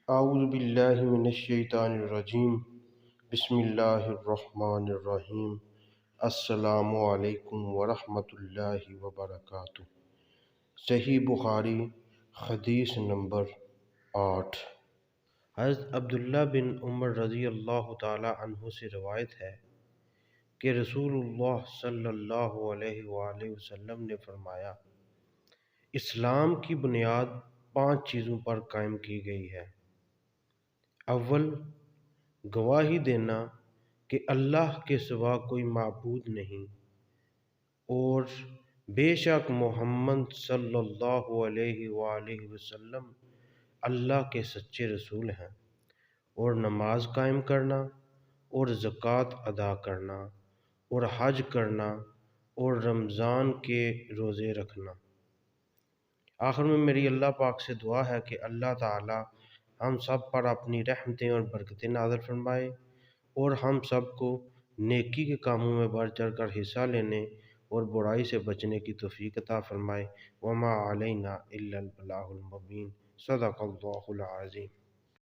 اعوذ باللہ من الشیطان الرجیم، بسم اللہ الرحمن الرحیم۔ السلام علیکم ورحمۃ اللہ وبرکاتہ۔ صحیح بخاری حدیث نمبر 8۔ حضرت عبداللہ بن عمر رضی اللہ تعالی عنہ سے روایت ہے کہ رسول اللہ صلی اللہ علیہ وآلہ وسلم نے فرمایا، اسلام کی بنیاد 5 چیزوں پر قائم کی گئی ہے۔ اول، گواہی دینا کہ اللہ کے سوا کوئی معبود نہیں اور بے شک محمد صلی اللہ علیہ وآلہ وسلم اللہ کے سچے رسول ہیں، اور نماز قائم کرنا اور زکوٰۃ ادا کرنا اور حج کرنا اور رمضان کے روزے رکھنا۔ آخر میں میری اللہ پاک سے دعا ہے کہ اللہ تعالی ہم سب پر اپنی رحمتیں اور برکتیں نازل فرمائے اور ہم سب کو نیکی کے کاموں میں بڑھ چڑھ کر حصہ لینے اور برائی سے بچنے کی توفیق عطا فرمائے۔ وما علینا الا البلاغ المبین۔ صدق اللہ العظیم۔